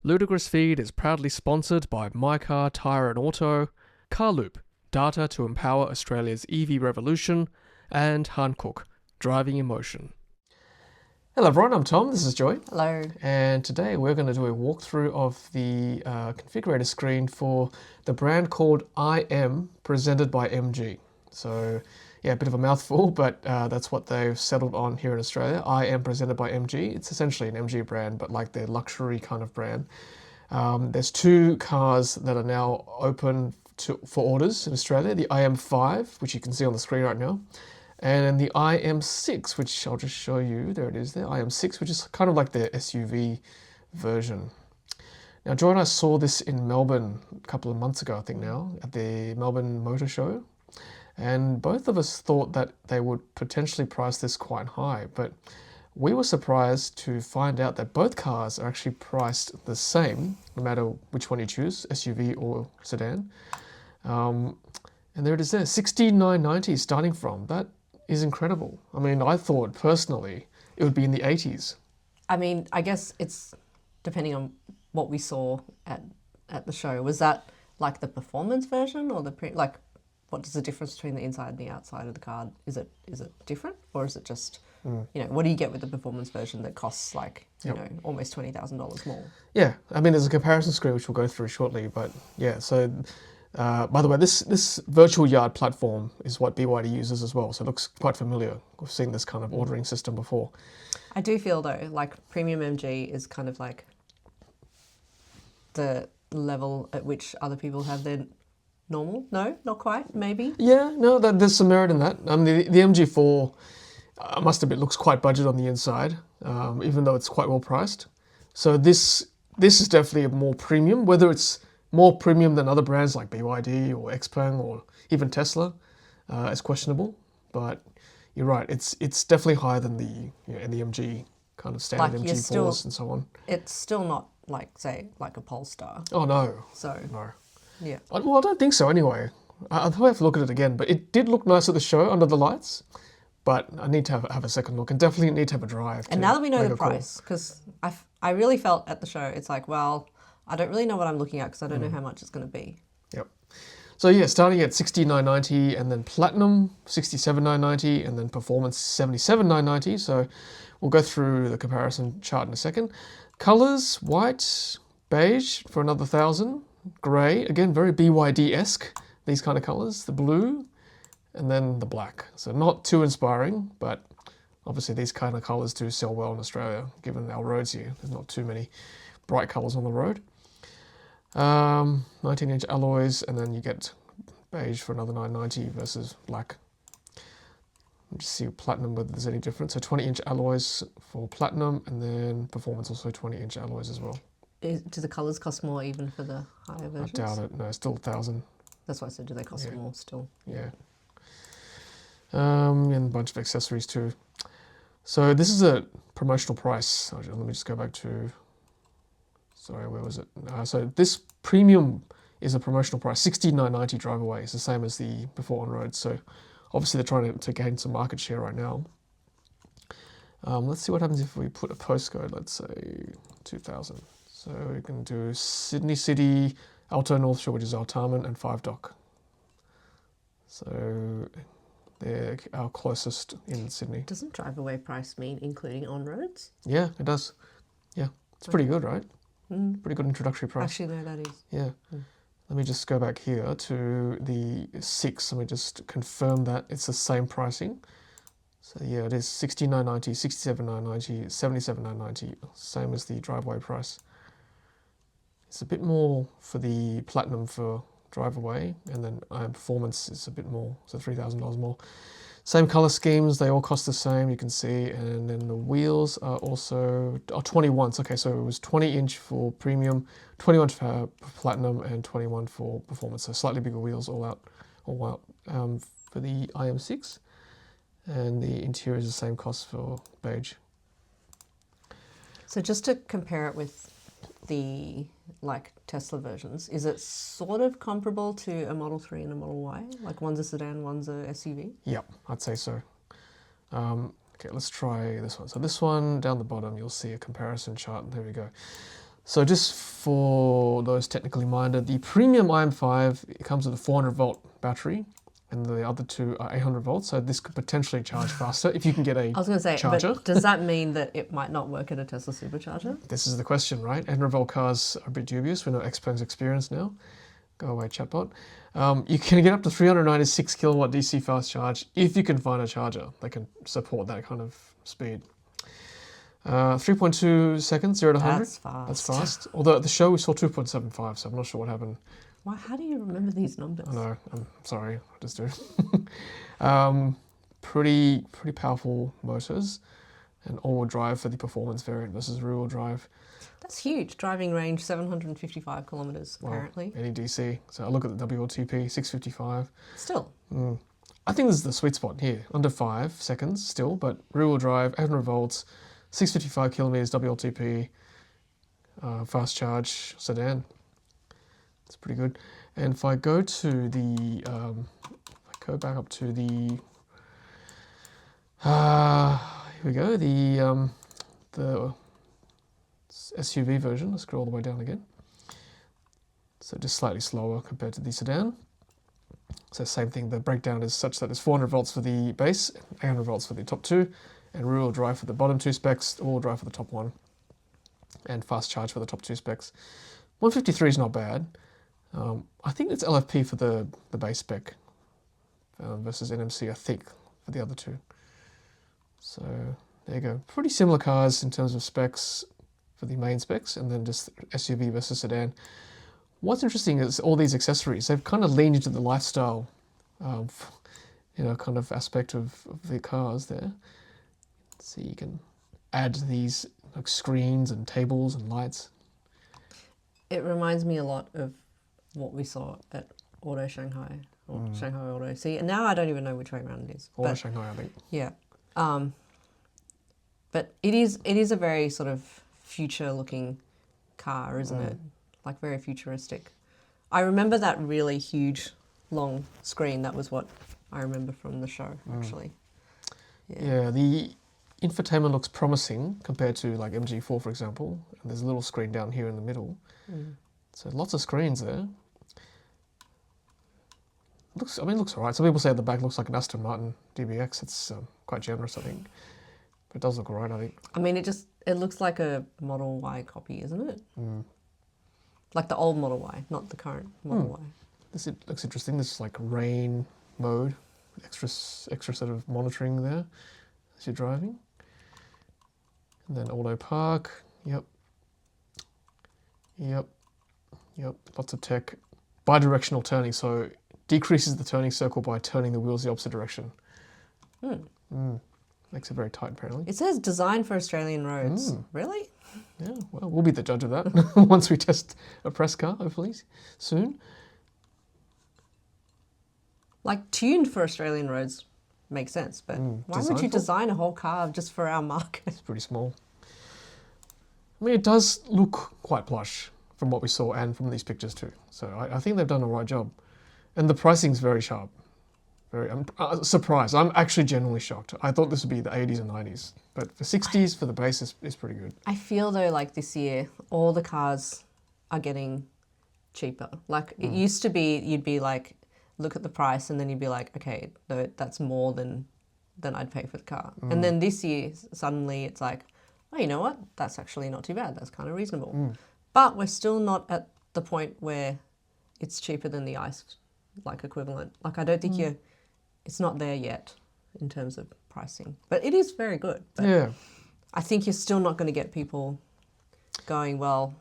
Ludicrous Feed is proudly sponsored by My Car, Tyre and Auto, Carloop, data to empower Australia's EV revolution, and Hankook, driving emotion. Hello everyone, I'm Tom, this is Joy. Hello. And today we're going to do a walkthrough of the configurator screen for the brand called IM, presented by MG. So yeah, a bit of a mouthful, but that's what they've settled on here in Australia. IM presented by MG. It's essentially an MG brand, but like their luxury kind of brand. There's two cars that are now open for orders in Australia. The IM5, which you can see on the screen right now, and the IM6, which I'll just show you. There it is there, IM6, which is kind of like the SUV version. Now, Joy and I saw this in Melbourne a couple of months ago, I think now, at the Melbourne Motor Show. And both of us thought that they would potentially price this quite high, but we were surprised to find out that both cars are actually priced the same, no matter which one you choose, SUV or sedan. And there it is there, $69.90 starting from. That is incredible. I mean, I thought personally it would be in the 80s. I mean, I guess it's depending on what we saw at the show. Was that like the performance version or like what is the difference between the inside and the outside of the car? Is it different, or is it just you know, what do you get with the performance version that costs like you know, almost $20,000 more? Yeah, I mean, there's a comparison screen which we'll go through shortly, but yeah. So by the way, this virtual yard platform is what BYD uses as well, so it looks quite familiar. We've seen this kind of ordering system before. I do feel though like Premium MG is kind of like the level at which other people have their normal. No, not quite, maybe. Yeah, no, there's some merit in that. The MG4, I must admit, looks quite budget on the inside, even though it's quite well priced. So this is definitely a more premium, whether it's more premium than other brands like BYD or XPeng or even Tesla, is questionable. But you're right, it's definitely higher than the MG kind of standard Like MG4s and so on. It's still not like, say, like a Polestar. Oh no. So No. yeah. Well, I don't think so anyway. I'll have to look at it again, but it did look nice at the show under the lights. But I need to have a second look and definitely need to have a drive. And now that we know the price, because I really felt at the show, it's like, well, I don't really know what I'm looking at because I don't know how much it's going to be. Yep. So yeah, starting at $69.90 and then Platinum $67.90 and then Performance $77.90. So we'll go through the comparison chart in a second. Colors, white, beige for another $1,000. Grey, again, very BYD-esque, these kind of colors. The blue, and then the black. So not too inspiring, but obviously these kind of colors do sell well in Australia, given our roads here. There's not too many bright colors on the road. 19-inch alloys, and then you get beige for another $9.90 versus black. Just see Platinum whether there's any difference. So 20-inch alloys for Platinum, and then Performance also 20-inch alloys as well. Do the colours cost more even for the higher versions? I doubt it. No, still $1,000. That's why I said, do they cost more still? Yeah. And a bunch of accessories too. So this is a promotional price. Let me just go back to, sorry, where was it? So this premium is a promotional price, $69.90 drive away. It's the same as the before on road. So obviously they're trying to gain some market share right now. Let's see what happens if we put a postcode, let's say 2000. So we can do Sydney City, Alto North Shore, which is Artarmon, and 5 Dock. So they're our closest in Sydney. Doesn't drive away price mean including on roads? Yeah, it does. Yeah, it's pretty good, right? Pretty good introductory price. Actually, no, that is. Yeah. Let me just go back here to the 6. Let me just confirm that it's the same pricing. So yeah, it is $69.90, $67.90, $77.90, same as the driveway price. It's a bit more for the Platinum for drive away, and then Performance is a bit more, so $3,000 more. Same color schemes, they all cost the same, you can see, and then the wheels are also 21s. Okay, so it was 20-inch for Premium, 21 for Platinum, and 21 for Performance. So slightly bigger wheels all out for the IM6, and the interior is the same cost for beige. So just to compare it with the like Tesla versions, is it sort of comparable to a Model 3 and a Model Y? Like one's a sedan, one's a SUV? Yep, I'd say so. Okay, let's try this one. So this one down the bottom, you'll see a comparison chart. There we go. So just for those technically minded, the premium IM5 it comes with a 400-volt battery, and the other two are 800 volts. So this could potentially charge faster if you can get a I was going to say, charger. but does that mean that it might not work at a Tesla supercharger? This is the question, right? 800-volt cars are a bit dubious. We're not experts experienced now. Go away, chatbot. You can get up to 396 kilowatt DC fast charge if you can find a charger that can support that kind of speed. 3.2 seconds, 0 to 100. That's fast. That's fast. Although at the show we saw 2.75, so I'm not sure what happened. Why? How do you remember these numbers? I know. I'm sorry. I just do. Pretty powerful motors, and all-wheel drive for the performance variant versus rear-wheel drive. That's huge. Driving range 755 kilometers apparently. Any DC. So I look at the WLTP 655. Still. I think this is the sweet spot here. Under 5 seconds still, but rear-wheel drive, 800 volts, 655 kilometers WLTP, fast charge sedan. It's pretty good. And if I go to the, go back up to the, here we go, the SUV version. Let's scroll all the way down again. So just slightly slower compared to the sedan. So same thing, the breakdown is such that there's 400 volts for the base, 800 volts for the top two, and rear-wheel drive for the bottom two specs, all-wheel drive for the top one, and fast charge for the top two specs. 153 is not bad. I think it's LFP for the base spec versus NMC, I think, for the other two. So there you go. Pretty similar cars in terms of specs for the main specs, and then just SUV versus sedan. What's interesting is all these accessories. They've kind of leaned into the lifestyle, kind of aspect of the cars there. So you can add these like screens and tables and lights. It reminds me a lot of what we saw at Auto Shanghai, or Shanghai Auto. See, and now I don't even know which way around it is. Auto Shanghai, I think. Yeah. But it is a very sort of future-looking car, isn't it? Like very futuristic. I remember that really huge, long screen. That was what I remember from the show, actually. Yeah, the infotainment looks promising compared to like MG4, for example. And there's a little screen down here in the middle. So lots of screens there. Looks all right. Some people say at the back looks like an Aston Martin DBX. It's quite generous, I think. But it does look all right, I think. I mean, it looks like a Model Y copy, isn't it? Like the old Model Y, not the current Model Y. This looks interesting. This is like rain mode, extra sort of monitoring there as you're driving. And then auto park. Yep. Lots of tech. Bidirectional turning, so decreases the turning circle by turning the wheels the opposite direction. Makes it very tight, apparently. It says designed for Australian roads. Really? Yeah, well, we'll be the judge of that once we test a press car, hopefully, soon. Like, tuned for Australian roads makes sense, but why would you design a whole car just for our market? It's pretty small. I mean, it does look quite plush from what we saw and from these pictures too. So I think they've done a right job. And the pricing's very sharp. I'm surprised. I'm actually genuinely shocked. I thought this would be the 80s and 90s. But for 60s, for the base, is pretty good. I feel though like this year, all the cars are getting cheaper. Like it used to be, you'd be like, look at the price and then you'd be like, okay, no, that's more than I'd pay for the car. And then this year, suddenly it's like, oh, you know what? That's actually not too bad. That's kind of reasonable. But we're still not at the point where it's cheaper than the ICE like equivalent. Like I don't think it's not there yet in terms of pricing. But it is very good. But Yeah. I think you're still not going to get people going, well,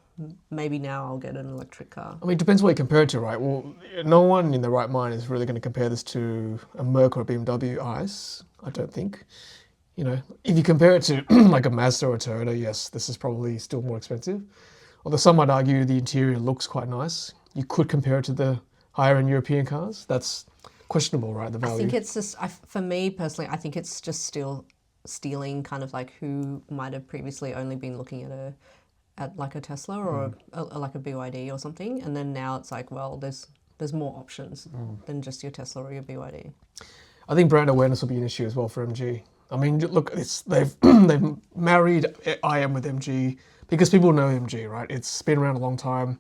maybe now I'll get an electric car. I mean, it depends what you compare it to, right? Well, no one in their right mind is really going to compare this to a Merc or a BMW ICE, I don't think. You know, if you compare it to like a Mazda or a Toyota, yes, this is probably still more expensive. Although some might argue the interior looks quite nice. You could compare it to the higher-end European cars. That's questionable, right, the value? I think it's just, for me personally, I think it's just still stealing kind of like who might have previously only been looking at like a Tesla or like a BYD or something. And then now it's like, well, there's more options than just your Tesla or your BYD. I think brand awareness will be an issue as well for MG. I mean, look, they've they've married IM with MG because people know MG, right? It's been around a long time,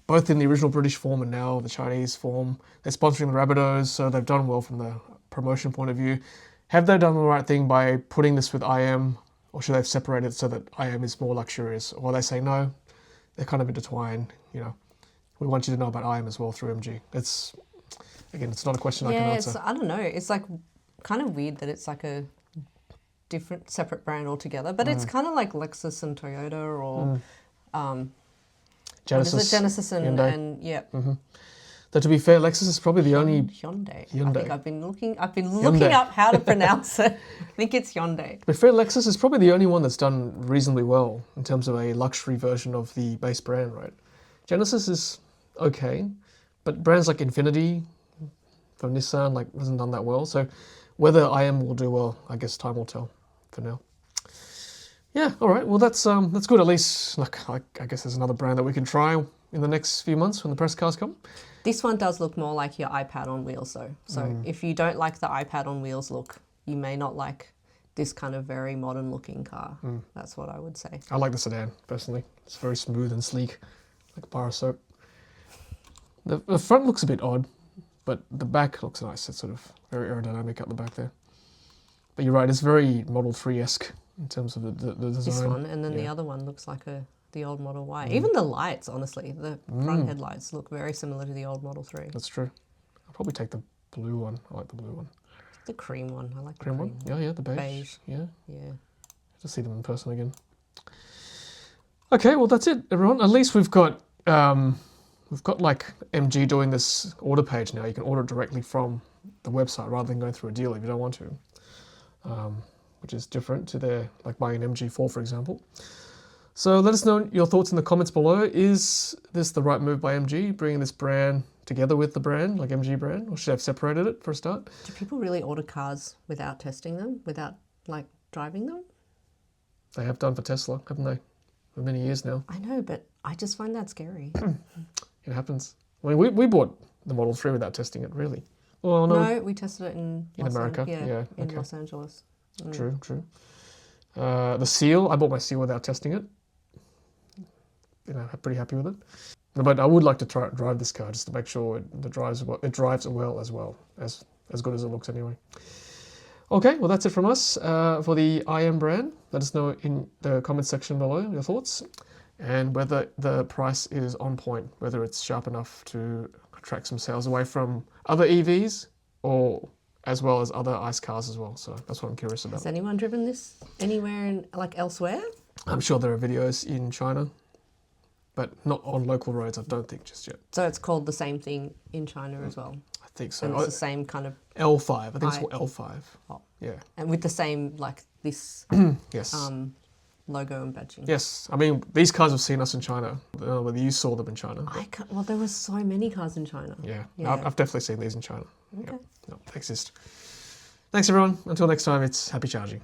both in the original British form and now the Chinese form. They're sponsoring the Rabbitohs, so they've done well from the promotion point of view. Have they done the right thing by putting this with IM, or should they have separated it so that IM is more luxurious? Or they say no, they're kind of intertwined. You know, we want you to know about IM as well through MG. It's not a question I can answer. I don't know. It's like kind of weird that it's like a different, separate brand altogether. But it's kind of like Lexus and Toyota, or Genesis and Hyundai. and yeah. Though to be fair, Lexus is probably the only Hyundai. Hyundai. I think I've been looking up how to pronounce it. I think it's Hyundai. To be fair, Lexus is probably the only one that's done reasonably well in terms of a luxury version of the base brand, right? Genesis is okay, but brands like Infiniti from Nissan hasn't done that well. So whether IM will do well, I guess time will tell for now. Yeah, all right. Well, that's good. At least, I guess there's another brand that we can try in the next few months when the press cars come. This one does look more like your iPad on wheels, though. So if you don't like the iPad on wheels look, you may not like this kind of very modern looking car. That's what I would say. I like the sedan, personally. It's very smooth and sleek, like a bar of soap. The front looks a bit odd, but the back looks nice. It's sort of very aerodynamic at the back there. But you're right, it's very Model 3-esque in terms of the design. This one, and then the other one looks like the old Model Y. Even the lights, honestly, the front headlights look very similar to the old Model 3. That's true. I'll probably take the blue one. I like the blue one. The cream one. I like the cream one. Yeah, the beige. Beige. Yeah. Yeah. To see them in person again. Okay, well that's it, everyone. At least we've got like MG doing this order page now. You can order directly from the website rather than going through a dealer if you don't want to, which is different to their buying an MG4, for example. So let us know your thoughts in the comments below. Is this the right move by MG, bringing this brand together with the brand, like MG brand, or should I have separated it for a start? Do people really order cars without testing them, without driving them? They have done for Tesla, haven't they? For many years now. I know, but I just find that scary. It happens. I mean, we bought the Model 3 without testing it, really. Well, no, we tested it in America. In Los Angeles. True. The Seal, I bought my Seal without testing it. I'm pretty happy with it. But I would like to drive this car just to make sure it drives well as good as it looks anyway. Okay, well that's it from us for the IM brand. Let us know in the comment section below your thoughts and whether the price is on point, whether it's sharp enough to attract some sales away from other EVs or as well as other ICE cars as well. So that's what I'm curious about. Has anyone driven this anywhere in elsewhere? I'm sure there are videos in China, but not on local roads, I don't think just yet. So it's called the same thing in China as well? I think so. And it's the same kind of... L5, I think it's called L5. Oh. Yeah. And with the same, this yes. logo and badging? Yes. I mean, these cars have seen us in China. I don't know whether you saw them in China. Well, there were so many cars in China. Yeah. I've definitely seen these in China. Okay. Yep. No, they exist. Thanks, everyone. Until next time, it's happy charging.